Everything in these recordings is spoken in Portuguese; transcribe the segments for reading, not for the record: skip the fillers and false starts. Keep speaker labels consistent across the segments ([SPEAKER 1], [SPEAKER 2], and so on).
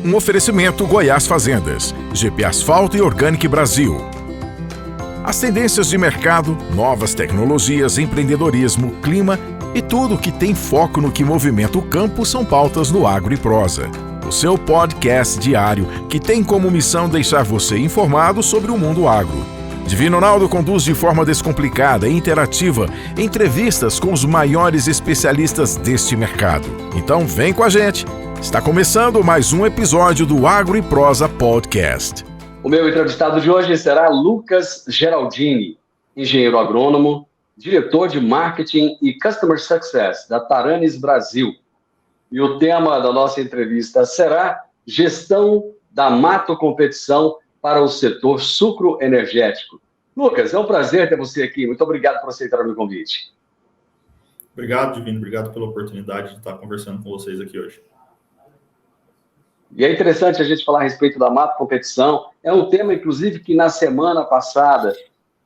[SPEAKER 1] Um oferecimento Goiás Fazendas, GP Asfalto e Organic Brasil. As tendências de mercado, novas tecnologias, empreendedorismo, clima e tudo que tem foco no que movimenta o campo são pautas no Agro e Prosa. O seu podcast diário que tem como missão deixar você informado sobre o mundo agro. Divino Ronaldo conduz de forma descomplicada e interativa entrevistas com os maiores especialistas deste mercado. Então vem com a gente. Está começando mais um episódio do Agro e Prosa Podcast.
[SPEAKER 2] O meu entrevistado de hoje será Lucas Geraldini, engenheiro agrônomo, diretor de Marketing e Customer Success da Taranis Brasil. E o tema da nossa entrevista será Gestão da Mato Competição para o setor sucroenergético. Lucas, é um prazer ter você aqui. Muito obrigado por aceitar o meu convite.
[SPEAKER 3] Obrigado, Divino. Obrigado pela oportunidade de estar conversando com vocês aqui hoje.
[SPEAKER 2] E é interessante a gente falar a respeito da mato competição. É um tema, inclusive, que na semana passada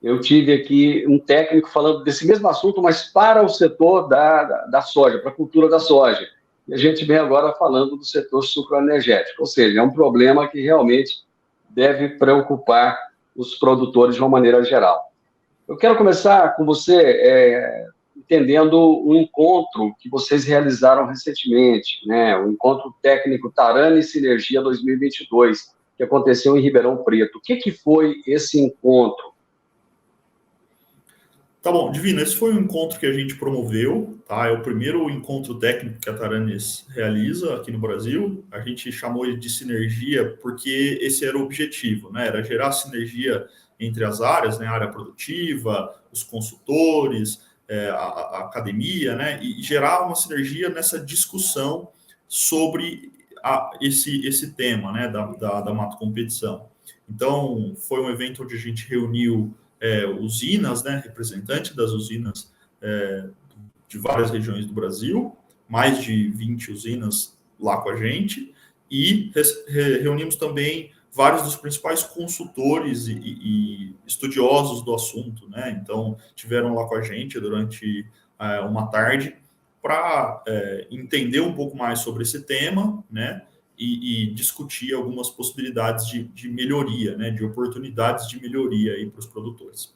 [SPEAKER 2] eu tive aqui um técnico falando desse mesmo assunto, mas para o setor da soja, para a cultura da soja. E a gente vem agora falando do setor sucroenergético, ou seja, é um problema que realmente deve preocupar os produtores de uma maneira geral. Eu quero começar com você entendendo um encontro que vocês realizaram recentemente, né? O encontro técnico Taranis Sinergia 2022, que aconteceu em Ribeirão Preto. O que foi esse encontro?
[SPEAKER 3] Tá bom, Divino, esse foi um encontro que a gente promoveu, tá? É o primeiro encontro técnico que a Taranis realiza aqui no Brasil. A gente chamou ele de sinergia porque esse era o objetivo, né? Era gerar sinergia entre as áreas, né? A área produtiva, os consultores, a academia, né? E gerar uma sinergia nessa discussão sobre esse tema, né? Da mato competição. Então, foi um evento onde a gente reuniu usinas, né, representantes das usinas de várias regiões do Brasil, mais de 20 usinas lá com a gente, e reunimos também vários dos principais consultores e estudiosos do assunto, né? Então, tiveram lá com a gente durante uma tarde para entender um pouco mais sobre esse tema, né? E discutir algumas possibilidades de melhoria, né, de oportunidades de melhoria aí para os produtores.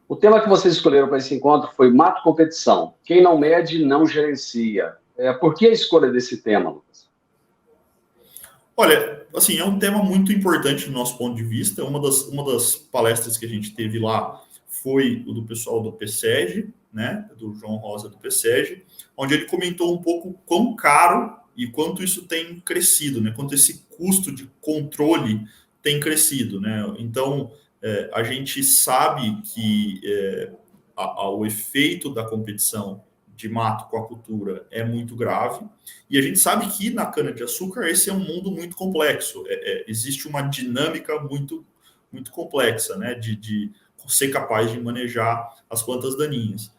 [SPEAKER 2] O tema que vocês escolheram para esse encontro foi mato competição. Quem não mede, não gerencia. Por que a escolha desse tema, Lucas?
[SPEAKER 3] Olha, assim, é um tema muito importante do nosso ponto de vista. Uma das palestras que a gente teve lá foi o do pessoal do PSEG, né, do João Rosa do PSEG, onde ele comentou um pouco quão caro e quanto isso tem crescido, né? Quanto esse custo de controle tem crescido, né? Então, a gente sabe que o efeito da competição de mato com a cultura é muito grave, e a gente sabe que na cana-de-açúcar esse é um mundo muito complexo, existe uma dinâmica muito, muito complexa, né? De ser capaz de manejar as plantas daninhas.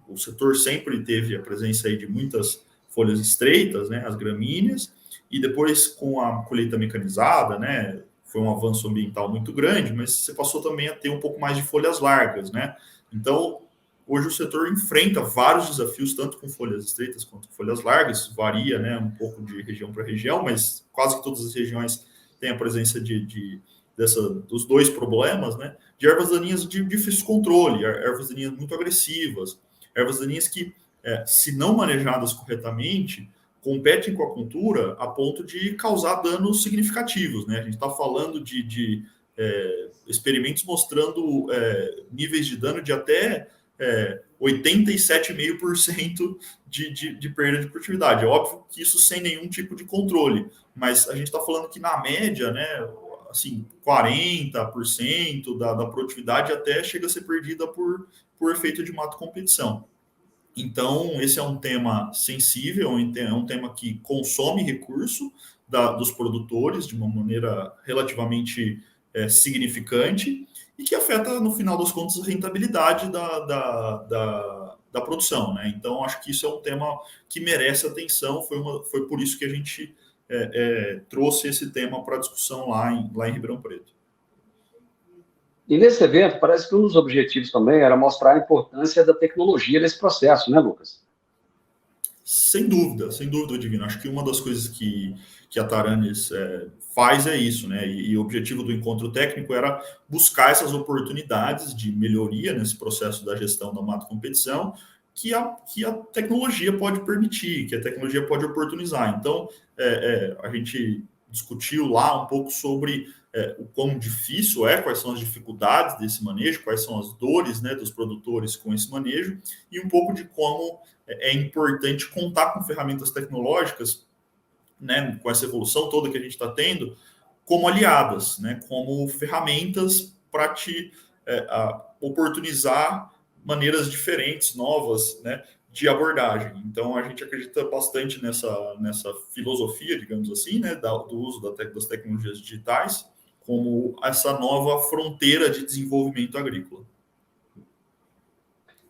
[SPEAKER 3] O setor sempre teve a presença aí de muitas folhas estreitas, né, as gramíneas, e depois com a colheita mecanizada, né, foi um avanço ambiental muito grande, mas você passou também a ter um pouco mais de folhas largas, né? Então, hoje o setor enfrenta vários desafios, tanto com folhas estreitas quanto com folhas largas, varia, né, um pouco de região para região, mas quase que todas as regiões têm a presença dos dois problemas, né? De ervas daninhas de difícil controle, ervas daninhas muito agressivas, ervas daninhas que, se não manejadas corretamente, competem com a cultura a ponto de causar danos significativos, né? A gente está falando de experimentos mostrando níveis de dano de até 87,5% de perda de produtividade. É óbvio que isso sem nenhum tipo de controle, mas a gente está falando que na média, né, assim, 40% da produtividade até chega a ser perdida por efeito de mato competição. Então, esse é um tema sensível, é um tema que consome recurso dos produtores de uma maneira relativamente significante e que afeta, no final das contas, a rentabilidade da produção, né? Então, acho que isso é um tema que merece atenção, foi por isso que a gente trouxe esse tema para discussão lá em Ribeirão Preto.
[SPEAKER 2] E nesse evento, parece que um dos objetivos também era mostrar a importância da tecnologia nesse processo, né, Lucas?
[SPEAKER 3] Sem dúvida, Divino. Acho que uma das coisas que a Taranis faz é isso, né? E o objetivo do encontro técnico era buscar essas oportunidades de melhoria nesse processo da gestão da mato competição que a tecnologia pode permitir, que a tecnologia pode oportunizar. Então, a gente discutiu lá um pouco sobre o quão difícil quais são as dificuldades desse manejo, quais são as dores, né, dos produtores com esse manejo, e um pouco de como é importante contar com ferramentas tecnológicas, né, com essa evolução toda que a gente está tendo, como aliadas, né, como ferramentas para te oportunizar maneiras diferentes, novas, né, de abordagem. Então, a gente acredita bastante nessa filosofia, digamos assim, né, do uso das tecnologias digitais como essa nova fronteira de desenvolvimento agrícola.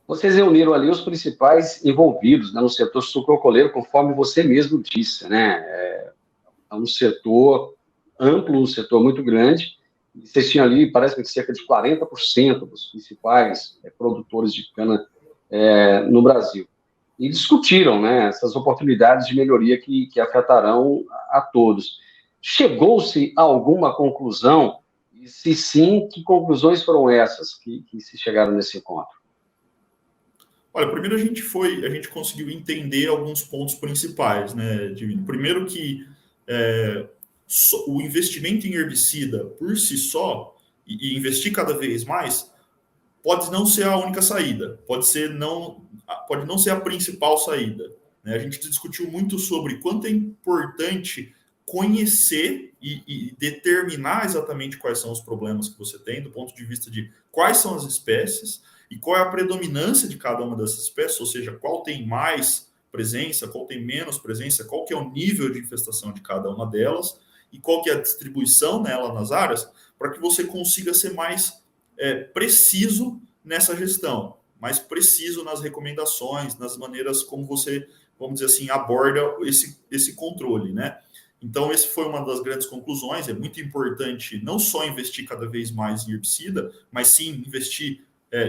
[SPEAKER 2] Vocês reuniram ali os principais envolvidos, né, no setor sucrocoleiro, conforme você mesmo disse, né? É um setor amplo, um setor muito grande. Vocês tinham ali, parece que cerca de 40% dos principais produtores de cana no Brasil. E discutiram, né, essas oportunidades de melhoria que afetarão a todos. Chegou-se a alguma conclusão? E se sim, que conclusões foram essas que se chegaram nesse encontro?
[SPEAKER 3] Olha, primeiro a gente conseguiu entender alguns pontos principais, né, Divino? Primeiro que o investimento em herbicida por si só, e investir cada vez mais, pode não ser a única saída, pode não ser a principal saída, né? A gente discutiu muito sobre quanto é importante conhecer e determinar exatamente quais são os problemas que você tem, do ponto de vista de quais são as espécies e qual é a predominância de cada uma dessas espécies, ou seja, qual tem mais presença, qual tem menos presença, qual que é o nível de infestação de cada uma delas e qual que é a distribuição nela nas áreas, para que você consiga ser mais preciso nessa gestão, mais preciso nas recomendações, nas maneiras como você, vamos dizer assim, aborda esse controle, né? Então, essa foi uma das grandes conclusões. É muito importante não só investir cada vez mais em herbicida, mas sim investir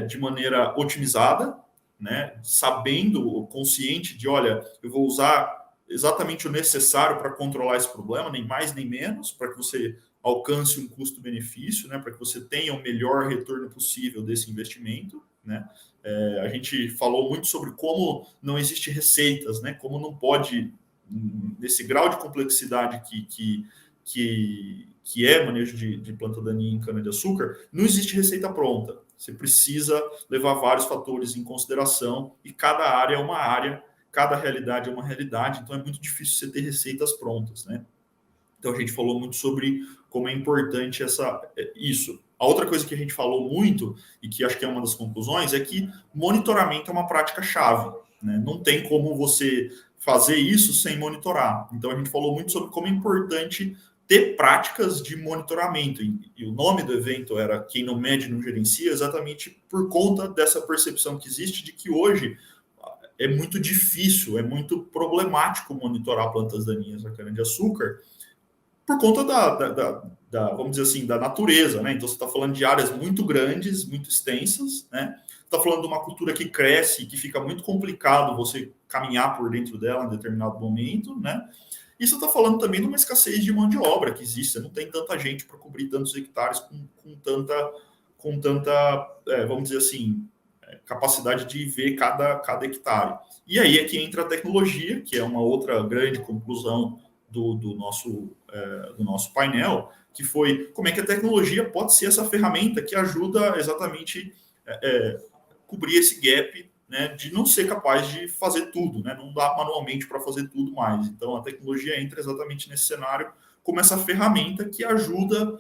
[SPEAKER 3] de maneira otimizada, né? Sabendo, consciente de, olha, eu vou usar exatamente o necessário para controlar esse problema, nem mais nem menos, para que você alcance um custo-benefício, né? Para que você tenha o melhor retorno possível desse investimento, né? A gente falou muito sobre como não existe receitas, né? Como não pode, nesse grau de complexidade que é manejo de planta daninha em cana-de-açúcar, não existe receita pronta. Você precisa levar vários fatores em consideração e cada área é uma área, cada realidade é uma realidade, então é muito difícil você ter receitas prontas, né? Então a gente falou muito sobre como é importante isso. A outra coisa que a gente falou muito, e que acho que é uma das conclusões, é que monitoramento é uma prática-chave, né? Não tem como você fazer isso sem monitorar. Então a gente falou muito sobre como é importante ter práticas de monitoramento. E o nome do evento era Quem Não Mede Não Gerencia, exatamente por conta dessa percepção que existe de que hoje é muito difícil, é muito problemático monitorar plantas daninhas da cana-de-açúcar por conta vamos dizer assim, da natureza, né? Então você está falando de áreas muito grandes, muito extensas, né? Está falando de uma cultura que cresce, que fica muito complicado você caminhar por dentro dela em determinado momento, né? E você está falando também de uma escassez de mão de obra que existe. Você não tem tanta gente para cobrir tantos hectares com tanta vamos dizer assim, capacidade de ver cada hectare. E aí é que entra a tecnologia, que é uma outra grande conclusão do nosso painel, que foi como é que a tecnologia pode ser essa ferramenta que ajuda exatamente cobrir esse gap, né, de não ser capaz de fazer tudo, né, não dá manualmente para fazer tudo mais. Então, a tecnologia entra exatamente nesse cenário como essa ferramenta que ajuda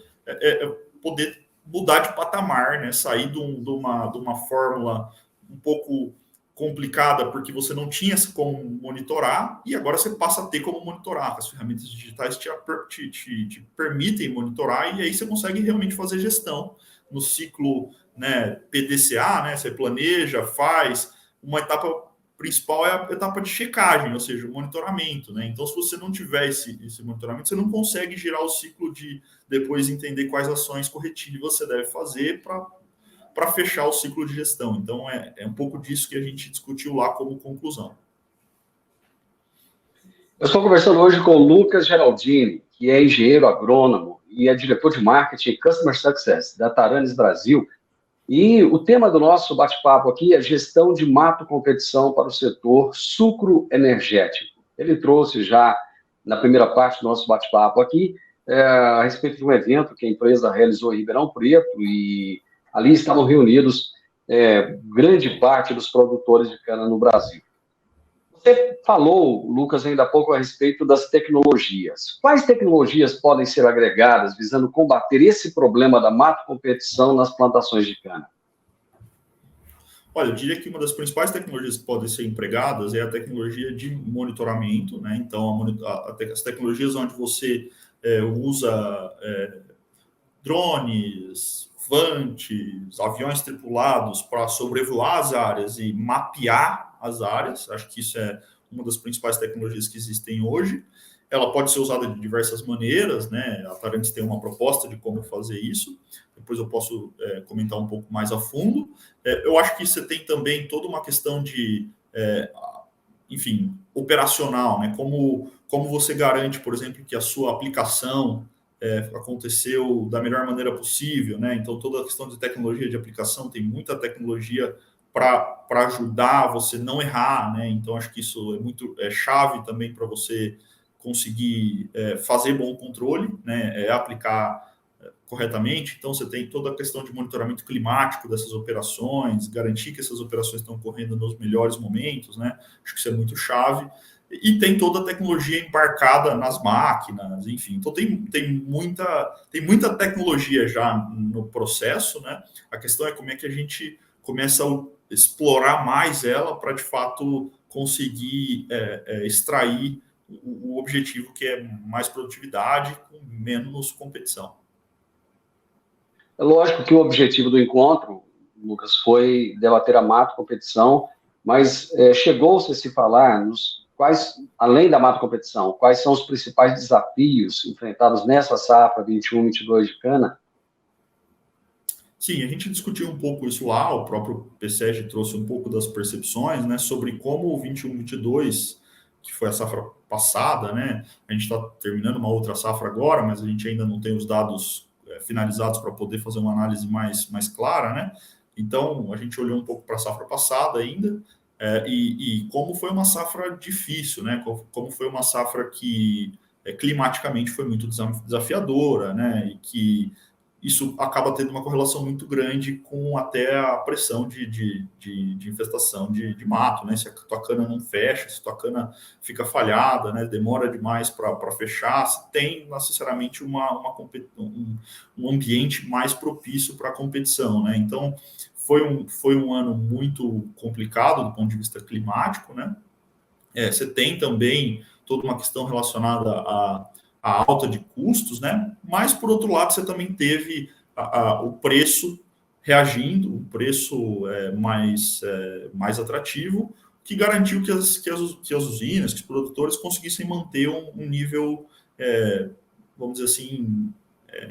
[SPEAKER 3] poder mudar de patamar, né, sair de uma fórmula um pouco complicada porque você não tinha como monitorar e agora você passa a ter como monitorar. As ferramentas digitais te permitem monitorar e aí você consegue realmente fazer gestão no ciclo, né, PDCA, né, você planeja, faz. Uma etapa principal é a etapa de checagem, ou seja, o monitoramento, né? Então, se você não tiver esse monitoramento, você não consegue girar o ciclo de depois entender quais ações corretivas você deve fazer para fechar o ciclo de gestão. Então, é um pouco disso que a gente discutiu lá como conclusão.
[SPEAKER 2] Eu estou conversando hoje com o Lucas Geraldini, que é engenheiro agrônomo e é diretor de marketing e Customer Success da Taranis Brasil. E o tema do nosso bate-papo aqui é gestão de mato competição para o setor sucroenergético. Ele trouxe já, na primeira parte do nosso bate-papo aqui, a respeito de um evento que a empresa realizou em Ribeirão Preto, e ali estavam reunidos grande parte dos produtores de cana no Brasil. Você falou, Lucas, ainda há pouco a respeito das tecnologias. Quais tecnologias podem ser agregadas visando combater esse problema da mato competição nas plantações de cana?
[SPEAKER 3] Olha, eu diria que uma das principais tecnologias que podem ser empregadas é a tecnologia de monitoramento, né? Então, as tecnologias onde você usa drones, vantes, aviões tripulados para sobrevoar as áreas e mapear as áreas. Acho que isso é uma das principais tecnologias que existem hoje. Ela pode ser usada de diversas maneiras, né? A Taranis tem uma proposta de como fazer isso. Depois eu posso comentar um pouco mais a fundo. Eu acho que você tem também toda uma questão de, enfim, operacional, né? Como você garante, por exemplo, que a sua aplicação aconteceu da melhor maneira possível, né? Então, toda a questão de tecnologia de aplicação, tem muita tecnologia para ajudar você não errar, né? Então, acho que isso é muito chave também para você conseguir fazer bom controle, né? Aplicar corretamente. Então, você tem toda a questão de monitoramento climático dessas operações, garantir que essas operações estão ocorrendo nos melhores momentos, né? Acho que isso é muito chave. E tem toda a tecnologia embarcada nas máquinas, enfim. Então, tem muita tecnologia já no processo, né? A questão é como é que a gente começa a explorar mais ela para, de fato, conseguir extrair o objetivo, que é mais produtividade com menos competição.
[SPEAKER 2] É lógico que o objetivo do encontro, Lucas, foi debater a mato competição, mas chegou-se a se falar além da mato competição, quais são os principais desafios enfrentados nessa safra 21-22 de cana?
[SPEAKER 3] Sim, a gente discutiu um pouco isso lá, o próprio PSEG trouxe um pouco das percepções, né, sobre como o 21-22, que foi a safra passada, né, a gente está terminando uma outra safra agora, mas a gente ainda não tem os dados finalizados para poder fazer uma análise mais clara, né, então a gente olhou um pouco para a safra passada ainda, e como foi uma safra difícil, né, como foi uma safra que climaticamente foi muito desafiadora, né, e que isso acaba tendo uma correlação muito grande com até a pressão de infestação de mato, né? Se a tua cana não fecha, se a tua cana fica falhada, né? Demora demais para fechar, tem necessariamente um ambiente mais propício para a competição, né? Então, foi um ano muito complicado do ponto de vista climático, né? Você tem também toda uma questão relacionada a alta de custos, né? Mas, por outro lado, você também teve o preço reagindo, um preço mais atrativo, que garantiu que as usinas, que os produtores conseguissem manter um nível, vamos dizer assim,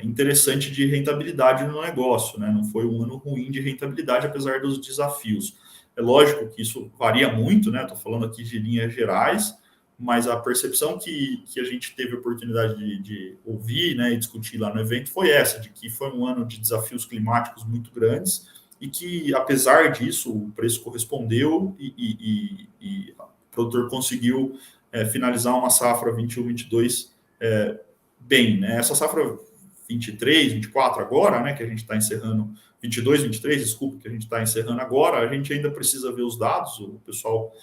[SPEAKER 3] interessante de rentabilidade no negócio, né? Não foi um ano ruim de rentabilidade, apesar dos desafios. É lógico que isso varia muito, né? Estou falando aqui de linhas gerais, mas a percepção que a gente teve a oportunidade de ouvir, né, e discutir lá no evento foi essa, de que foi um ano de desafios climáticos muito grandes e que, apesar disso, o preço correspondeu e o produtor conseguiu finalizar uma safra 21-22 bem, né? Essa safra 23, 24 agora, né, que a gente está encerrando, 22, 23, desculpa, que a gente está encerrando agora, a gente ainda precisa ver os dados, o pessoal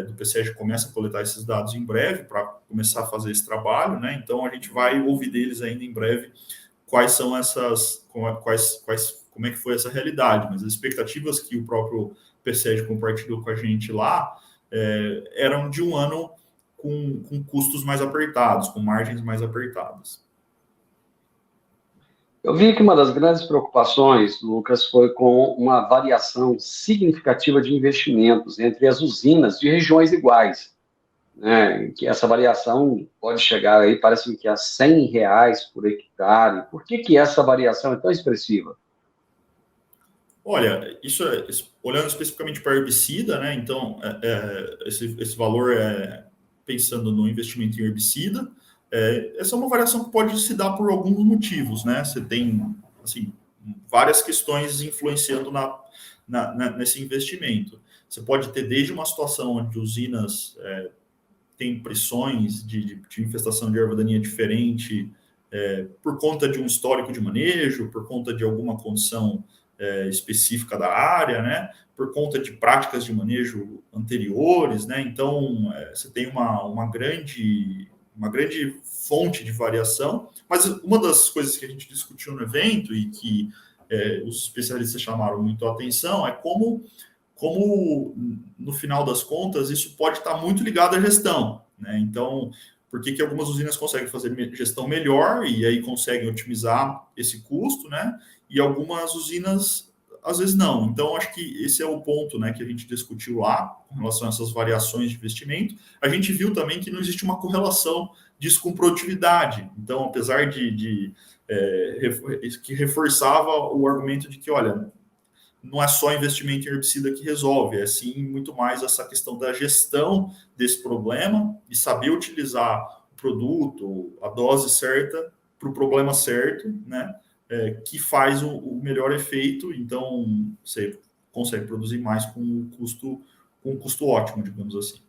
[SPEAKER 3] do PSEG começa a coletar esses dados em breve para começar a fazer esse trabalho, né? Então a gente vai ouvir deles ainda em breve quais são como é que foi essa realidade, mas as expectativas que o próprio PSEG compartilhou com a gente lá eram de um ano com custos mais apertados, com margens mais apertadas.
[SPEAKER 2] Eu vi que uma das grandes preocupações, Lucas, foi com uma variação significativa de investimentos entre as usinas de regiões iguais, né? Que essa variação pode chegar aí, parece que a R$ 100 por hectare. Por que essa variação é tão expressiva?
[SPEAKER 3] Olha, isso olhando especificamente para herbicida, né? Então, esse valor pensando no investimento em herbicida, essa é uma variação que pode se dar por alguns motivos, né? Você tem, assim, várias questões influenciando nesse investimento. Você pode ter desde uma situação onde usinas têm pressões de infestação de erva daninha diferente, por conta de um histórico de manejo, por conta de alguma condição específica da área, né? Por conta de práticas de manejo anteriores, né? Então, você tem uma grande fonte de variação, mas uma das coisas que a gente discutiu no evento e que os especialistas chamaram muito a atenção é como, no final das contas, isso pode estar muito ligado à gestão, né? Então, por que algumas usinas conseguem fazer gestão melhor e aí conseguem otimizar esse custo, né? E algumas usinas, às vezes, não. Então, acho que esse é o ponto, né, que a gente discutiu lá, com relação a essas variações de investimento. A gente viu também que não existe uma correlação disso com produtividade. Então, apesar que reforçava o argumento de que, olha, não é só investimento em herbicida que resolve, é sim muito mais essa questão da gestão desse problema e saber utilizar o produto, a dose certa para o problema certo, né? Que faz o melhor efeito. Então, você consegue produzir mais com um custo ótimo, digamos assim.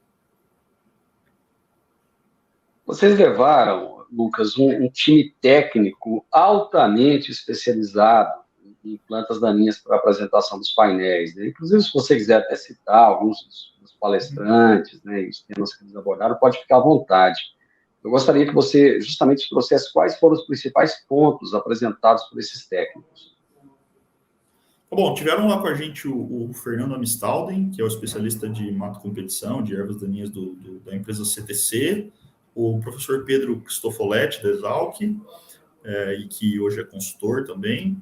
[SPEAKER 2] Vocês levaram, Lucas, um time técnico altamente especializado em plantas daninhas para a apresentação dos painéis, né? Inclusive, se você quiser até citar alguns dos palestrantes, né, e os temas que eles abordaram, pode ficar à vontade. Eu gostaria que você justamente trouxesse quais foram os principais pontos apresentados por esses técnicos.
[SPEAKER 3] Bom, tiveram lá com a gente o Fernando Amistalden, que é o especialista de mato competição, de ervas daninhas da empresa CTC, o professor Pedro Cristofoletti, da Exalc, e que hoje é consultor também,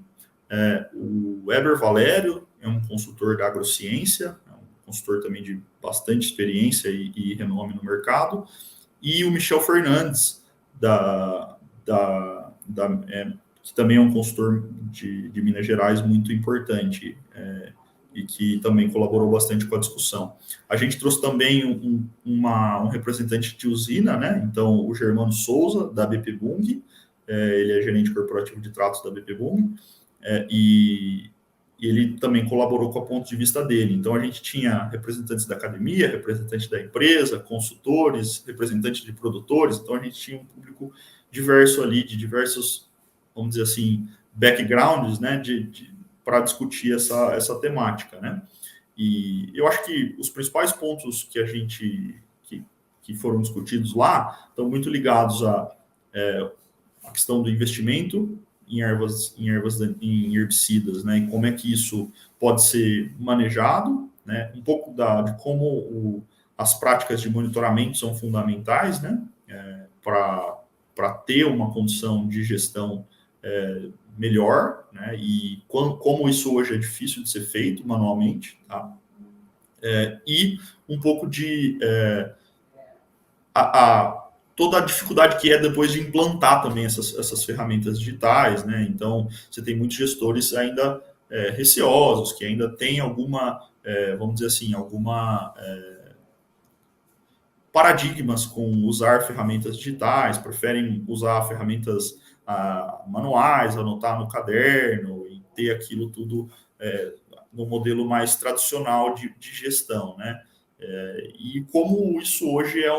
[SPEAKER 3] o Weber Valério, é um consultor da agrociência, é um consultor também de bastante experiência e renome no mercado, e o Michel Fernandes, que também é um consultor de Minas Gerais muito importante, e que também colaborou bastante com a discussão. A gente trouxe também um representante de usina, né? Então, o Germano Souza, da BP Bung, ele é gerente corporativo de tratos da BP Bung, e ele também colaborou com o ponto de vista dele. Então, a gente tinha representantes da academia, representantes da empresa, consultores, representantes de produtores. Então, a gente tinha um público diverso ali, de diversos, vamos dizer assim, backgrounds, né, para discutir essa temática, né? E eu acho que os principais pontos que foram discutidos lá estão muito ligados a questão do investimento em herbicidas, né? E como é que isso pode ser manejado, né? Um pouco de como as práticas de monitoramento são fundamentais, né? Para ter uma condição de gestão melhor, né? E como isso hoje é difícil de ser feito manualmente, tá? E um pouco de toda a dificuldade que é depois de implantar também essas ferramentas digitais, né? Então, você tem muitos gestores ainda receosos, que ainda tem alguma, vamos dizer assim, paradigmas com usar ferramentas digitais, preferem usar ferramentas manuais, anotar no caderno e ter aquilo tudo no modelo mais tradicional de gestão, né? E como isso hoje é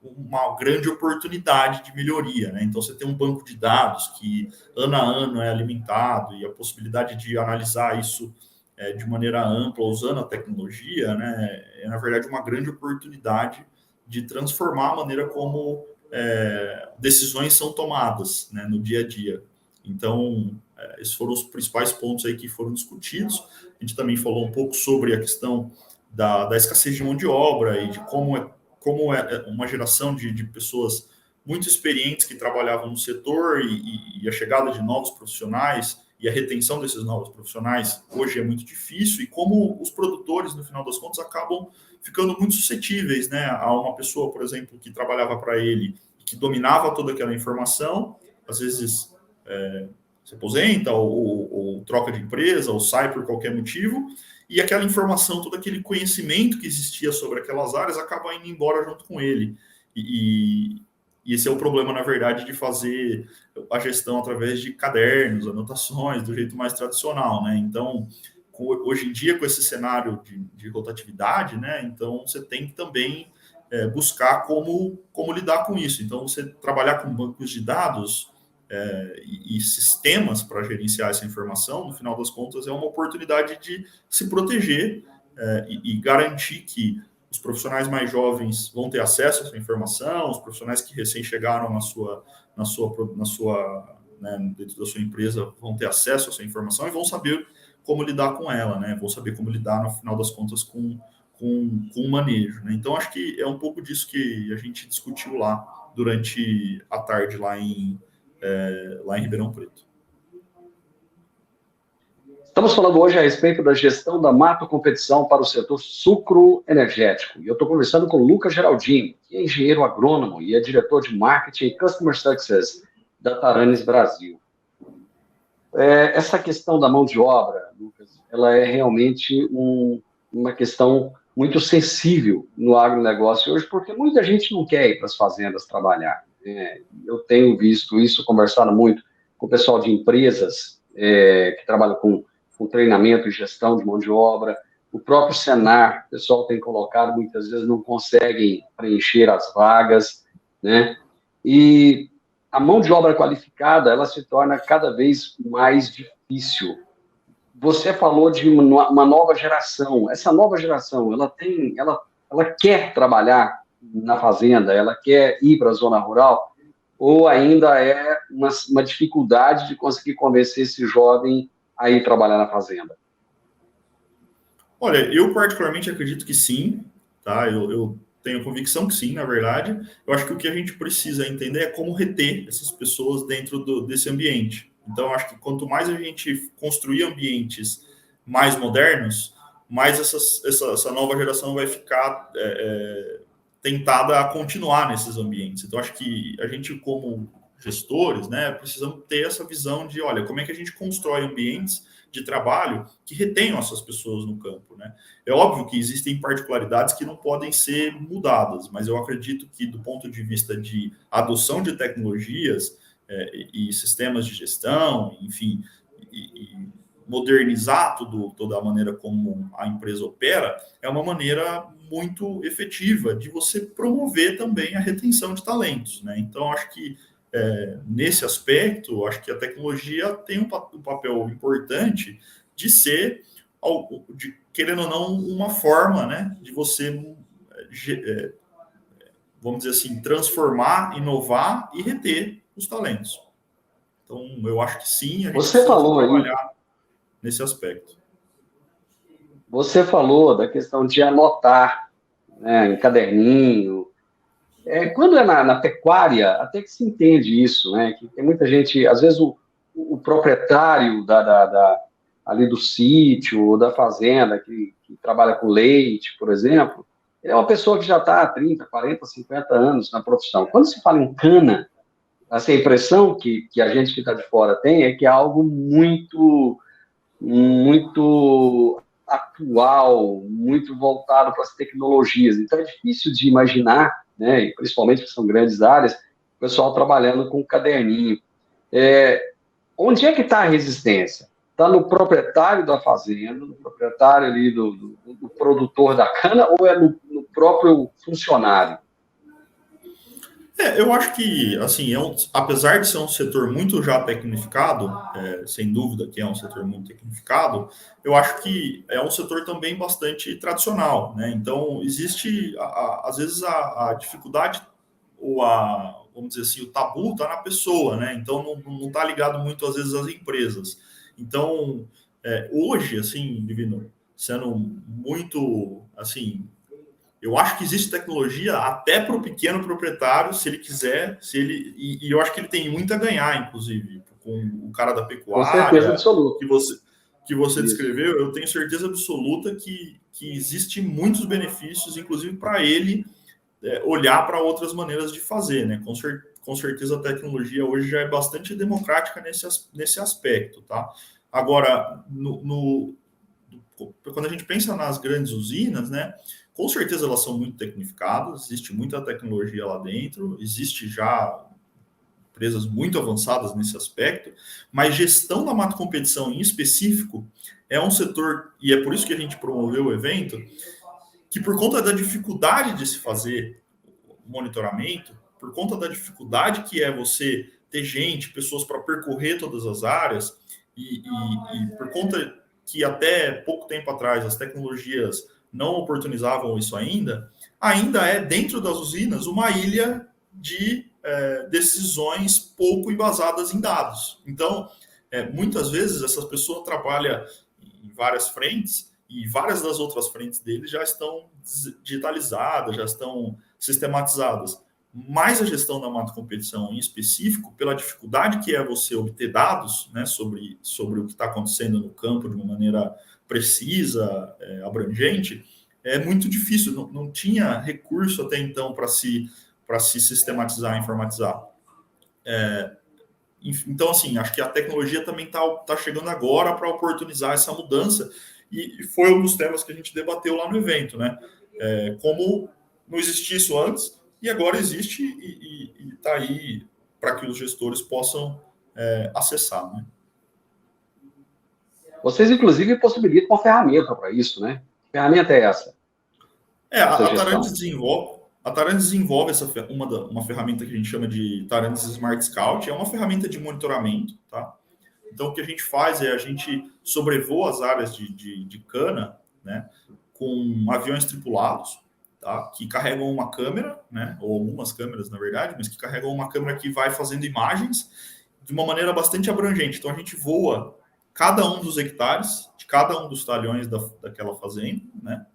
[SPEAKER 3] uma grande oportunidade de melhoria, né? Então, você tem um banco de dados que ano a ano é alimentado e a possibilidade de analisar isso de maneira ampla, usando a tecnologia, né? É, na verdade, uma grande oportunidade de transformar a maneira como decisões são tomadas, né, no dia a dia. Então, esses foram os principais pontos aí que foram discutidos. A gente também falou um pouco sobre a questão da escassez de mão de obra e de como é uma geração de pessoas muito experientes que trabalhavam no setor e a chegada de novos profissionais e a retenção desses novos profissionais hoje é muito difícil, e como os produtores, no final das contas, acabam ficando muito suscetíveis, né, a uma pessoa, por exemplo, que trabalhava para ele, que dominava toda aquela informação, às vezes se aposenta ou troca de empresa ou sai por qualquer motivo, e aquela informação, todo aquele conhecimento que existia sobre aquelas áreas acaba indo embora junto com ele. E esse é o problema, na verdade, de fazer a gestão através de cadernos, anotações, do jeito mais tradicional, né? Então, hoje em dia, com esse cenário de rotatividade, né? Então, você tem que também buscar como lidar com isso. Então, você trabalhar com bancos de dados e sistemas para gerenciar essa informação, no final das contas, é uma oportunidade de se proteger e garantir que os profissionais mais jovens vão ter acesso a essa informação, os profissionais que recém chegaram dentro da sua empresa vão ter acesso a essa informação e vão saber como lidar com ela, né? Vão saber como lidar, no final das contas, com o manejo, né? Então, acho que é um pouco disso que a gente discutiu lá durante a tarde lá em Ribeirão Preto.
[SPEAKER 2] Estamos falando hoje a respeito da gestão da Mato Competição para o setor sucroenergético. E eu estou conversando com o Lucas Geraldini, que é engenheiro agrônomo e é diretor de Marketing e Customer Success da Taranis Brasil. Essa questão da mão de obra, Lucas, ela é realmente uma questão muito sensível no agronegócio hoje, porque muita gente não quer ir para as fazendas trabalhar. Eu tenho visto isso, conversado muito com o pessoal de empresas que trabalham com treinamento e gestão de mão de obra. O próprio Senar, o pessoal tem colocado, muitas vezes não conseguem preencher as vagas, né? E a mão de obra qualificada, ela se torna cada vez mais difícil. Você falou de uma nova geração. Essa nova geração, ela quer trabalhar na fazenda, ela quer ir para a zona rural, ou ainda é uma dificuldade de conseguir convencer esse jovem a ir trabalhar na fazenda?
[SPEAKER 3] Olha, eu particularmente acredito que sim, tá? Eu tenho convicção que sim, na verdade. Eu acho que o que a gente precisa entender é como reter essas pessoas dentro desse ambiente. Então, eu acho que quanto mais a gente construir ambientes mais modernos, mais essa nova geração vai ficar tentada a continuar nesses ambientes. Então, acho que a gente, como gestores, né, precisamos ter essa visão de, olha, como é que a gente constrói ambientes de trabalho que retenham essas pessoas no campo, né? É óbvio que existem particularidades que não podem ser mudadas, mas eu acredito que, do ponto de vista de adoção de tecnologias e sistemas de gestão, enfim, e modernizar toda a maneira como a empresa opera, é uma maneira muito efetiva de você promover também a retenção de talentos, né? Então, acho que nesse aspecto, acho que a tecnologia tem um papel importante de ser, querendo ou não, uma forma, né, de você, vamos dizer assim, transformar, inovar e reter os talentos. Então, eu acho que sim, a gente
[SPEAKER 2] precisa
[SPEAKER 3] trabalhar nesse aspecto.
[SPEAKER 2] Você falou da questão de anotar, né, em caderninho. Quando é na pecuária, até que se entende isso, né? Que tem muita gente, às vezes o proprietário ali do sítio ou da fazenda que trabalha com leite, por exemplo, ele é uma pessoa que já está há 30, 40, 50 anos na profissão. Quando se fala em cana, essa impressão que a gente que está de fora tem é que é algo muito, muito atual, muito voltado para as tecnologias. Então, é difícil de imaginar, né, e principalmente que são grandes áreas, o pessoal trabalhando com caderninho. Onde é que está a resistência? Está no proprietário da fazenda, no proprietário ali do produtor da cana, ou é no próprio funcionário?
[SPEAKER 3] Eu acho que, assim, apesar de ser um setor muito já tecnificado, sem dúvida que é um setor muito tecnificado, eu acho que é um setor também bastante tradicional, né? Então, existe, às vezes, a dificuldade ou vamos dizer assim, o tabu está na pessoa, né? Então, não está ligado muito, às vezes, às empresas. Então, hoje, assim, Divino, sendo muito, assim... Eu acho que existe tecnologia até para o pequeno proprietário, se ele quiser, e eu acho que ele tem muito a ganhar, inclusive, com o cara da pecuária.
[SPEAKER 2] Com certeza absoluta.
[SPEAKER 3] Que você descreveu, eu tenho certeza absoluta que existem muitos benefícios, inclusive para ele olhar para outras maneiras de fazer, né? Com certeza a tecnologia hoje já é bastante democrática nesse aspecto, tá? Agora, do quando a gente pensa nas grandes usinas, né, com certeza elas são muito tecnificadas, existe muita tecnologia lá dentro, existe já empresas muito avançadas nesse aspecto, mas gestão da mata competição em específico é um setor, e é por isso que a gente promoveu o evento, que por conta da dificuldade de se fazer monitoramento, por conta da dificuldade que é você ter gente, pessoas para percorrer todas as áreas, e por conta que até pouco tempo atrás as tecnologias não oportunizavam isso ainda é dentro das usinas uma ilha de decisões pouco embasadas em dados. Então, muitas vezes essas pessoas trabalham em várias frentes e várias das outras frentes deles já estão digitalizadas, já estão sistematizadas. Mas a gestão da mata competição em específico, pela dificuldade que é você obter dados, né, sobre o que está acontecendo no campo de uma maneira precisa, abrangente, é muito difícil, não tinha recurso até então para se sistematizar, informatizar. Então, assim, acho que a tecnologia também está chegando agora para oportunizar essa mudança, e foi um dos temas que a gente debateu lá no evento, né? Como não existia isso antes, e agora existe e está aí para que os gestores possam acessar, né?
[SPEAKER 2] Vocês, inclusive, possibilitam uma ferramenta para isso, né? Que ferramenta é essa?
[SPEAKER 3] A Tarantis desenvolve uma ferramenta que a gente chama de Tarantis Smart Scout, é uma ferramenta de monitoramento, tá? Então, o que a gente faz é a gente sobrevoa as áreas de cana, né, com aviões tripulados, tá, que carregam uma câmera, né, ou algumas câmeras, na verdade, mas que carregam uma câmera que vai fazendo imagens de uma maneira bastante abrangente. Então, a gente voa cada um dos hectares, de cada um dos talhões daquela fazenda, né,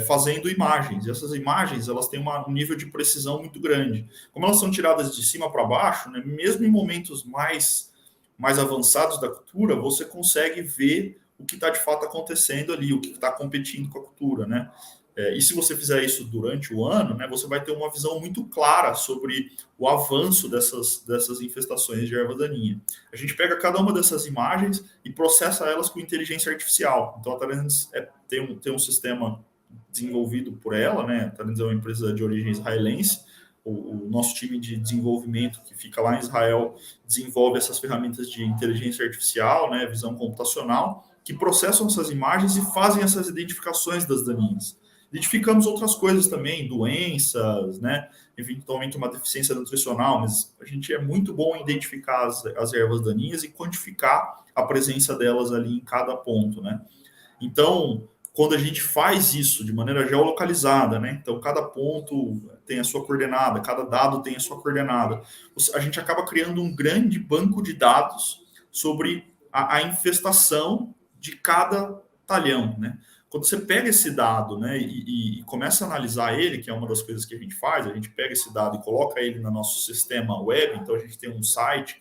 [SPEAKER 3] fazendo imagens. E essas imagens, elas têm um nível de precisão muito grande. Como elas são tiradas de cima para baixo, né, mesmo em momentos mais avançados da cultura, você consegue ver o que está de fato acontecendo ali, o que está competindo com a cultura, né? E se você fizer isso durante o ano, né, você vai ter uma visão muito clara sobre o avanço dessas infestações de erva daninha. A gente pega cada uma dessas imagens e processa elas com inteligência artificial. Então, a Tarantis tem um sistema desenvolvido por ela, né? A Tarantis é uma empresa de origem israelense. O nosso time de desenvolvimento que fica lá em Israel desenvolve essas ferramentas de inteligência artificial, né, visão computacional, que processam essas imagens e fazem essas identificações das daninhas. Identificamos outras coisas também, doenças, né, eventualmente uma deficiência nutricional, mas a gente é muito bom em identificar as ervas daninhas e quantificar a presença delas ali em cada ponto, né. Então, quando a gente faz isso de maneira geolocalizada, né? Então, cada ponto tem a sua coordenada, cada dado tem a sua coordenada. A gente acaba criando um grande banco de dados sobre a infestação de cada talhão, né? Quando você pega esse dado, né, e começa a analisar ele, que é uma das coisas que a gente faz, a gente pega esse dado e coloca ele no nosso sistema web, então a gente tem um site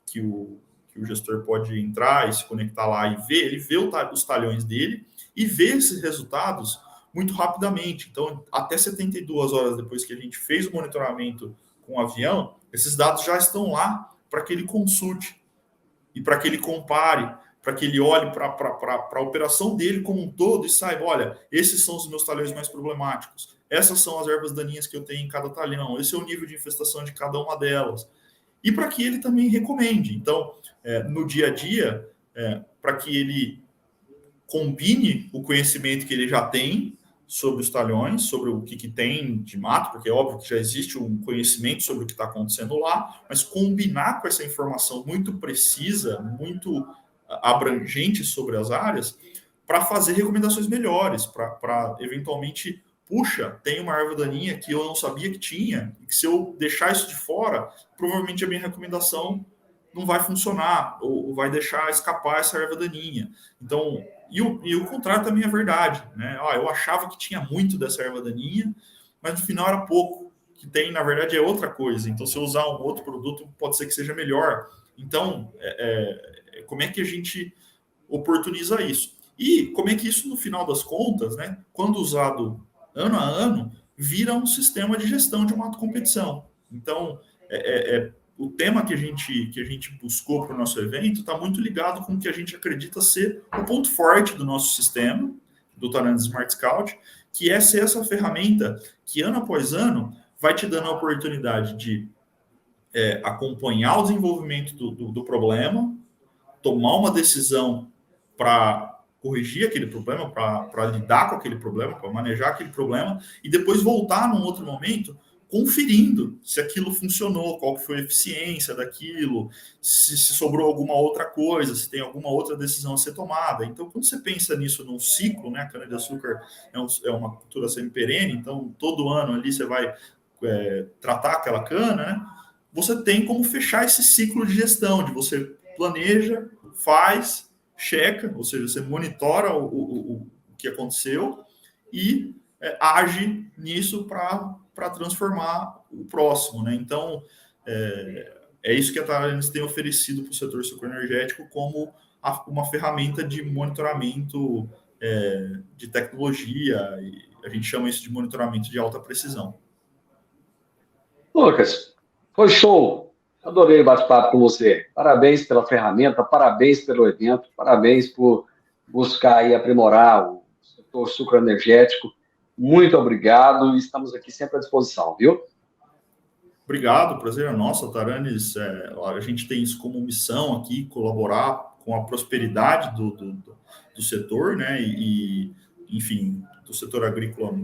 [SPEAKER 3] que o gestor pode entrar e se conectar lá e ver, ele vê os talhões dele, e ver esses resultados muito rapidamente. Então, até 72 horas depois que a gente fez o monitoramento com o avião, esses dados já estão lá para que ele consulte e para que ele compare, para que ele olhe para a operação dele como um todo e saiba, olha, esses são os meus talhões mais problemáticos, essas são as ervas daninhas que eu tenho em cada talhão, esse é o nível de infestação de cada uma delas. E para que ele também recomende. Então, no dia a dia, para que ele combine o conhecimento que ele já tem sobre os talhões, sobre o que tem de mato, porque é óbvio que já existe um conhecimento sobre o que está acontecendo lá, mas combinar com essa informação muito precisa, muito abrangente sobre as áreas, para fazer recomendações melhores, para eventualmente, puxa, tem uma erva daninha que eu não sabia que tinha, e que se eu deixar isso de fora, provavelmente a minha recomendação não vai funcionar, ou vai deixar escapar essa erva daninha. Então, e o contrário também é verdade, né? Eu achava que tinha muito dessa erva daninha, mas no final era pouco. Que tem, na verdade, é outra coisa. Então, se eu usar um outro produto, pode ser que seja melhor. Então, como é que a gente oportuniza isso? E como é que isso, no final das contas, né, quando usado ano a ano, vira um sistema de gestão de uma competição. Então, o tema que a gente buscou para o nosso evento está muito ligado com o que a gente acredita ser o ponto forte do nosso sistema, do Taranis Smart Scout, que é ser essa ferramenta que, ano após ano, vai te dando a oportunidade de acompanhar o desenvolvimento do problema, tomar uma decisão para corrigir aquele problema, para lidar com aquele problema, para manejar aquele problema, e depois voltar num outro momento conferindo se aquilo funcionou, qual que foi a eficiência daquilo, se sobrou alguma outra coisa, se tem alguma outra decisão a ser tomada. Então, quando você pensa nisso num ciclo, né, a cana-de-açúcar é uma cultura semi-perene, então todo ano ali você vai tratar aquela cana, né? Você tem como fechar esse ciclo de gestão, de você planeja, faz, checa, ou seja, você monitora o que aconteceu e age nisso para transformar o próximo, né? Então, é isso que a Taranis tem oferecido para o setor sucroenergético como uma ferramenta de monitoramento de tecnologia, e a gente chama isso de monitoramento de alta precisão.
[SPEAKER 2] Lucas, foi show! Adorei o bate-papo com você. Parabéns pela ferramenta, parabéns pelo evento, parabéns por buscar e aprimorar o setor sucroenergético. Muito obrigado e estamos aqui sempre à disposição, viu?
[SPEAKER 3] Obrigado, o prazer é nosso. A Taranis, a gente tem isso como missão aqui, colaborar com a prosperidade do setor, né? E, enfim, do setor agrícola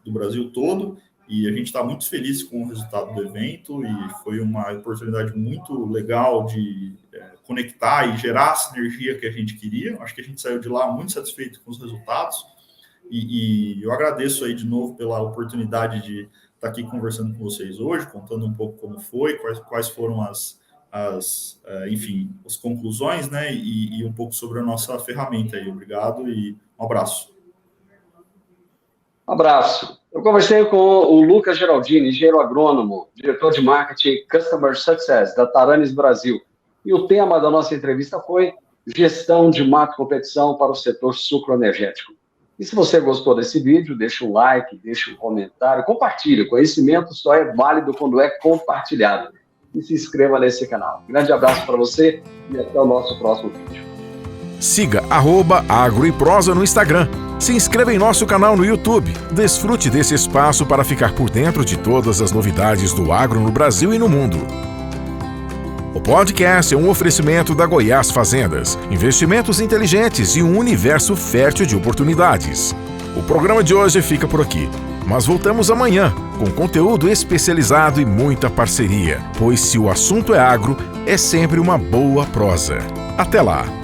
[SPEAKER 3] do Brasil todo. E a gente está muito feliz com o resultado do evento e foi uma oportunidade muito legal de conectar e gerar a sinergia que a gente queria. Acho que a gente saiu de lá muito satisfeito com os resultados e eu agradeço aí de novo pela oportunidade de estar aqui conversando com vocês hoje, contando um pouco como foi, quais foram as conclusões, né, e um pouco sobre a nossa ferramenta aí. Obrigado e um abraço.
[SPEAKER 2] Um abraço. Eu conversei com o Lucas Geraldini, engenheiro agrônomo, diretor de marketing Customer Success da Taranis Brasil. E o tema da nossa entrevista foi gestão de mato competição para o setor sucroenergético. E se você gostou desse vídeo, deixa um like, deixa um comentário, compartilhe. O conhecimento só é válido quando é compartilhado. E se inscreva nesse canal. Um grande abraço para você e até o nosso próximo vídeo.
[SPEAKER 1] Siga @agroeprosa no Instagram. Se inscreva em nosso canal no YouTube. Desfrute desse espaço para ficar por dentro de todas as novidades do agro no Brasil e no mundo. O podcast é um oferecimento da Goiás Fazendas, investimentos inteligentes e um universo fértil de oportunidades. O programa de hoje fica por aqui, mas voltamos amanhã com conteúdo especializado e muita parceria, pois se o assunto é agro, é sempre uma boa prosa. Até lá!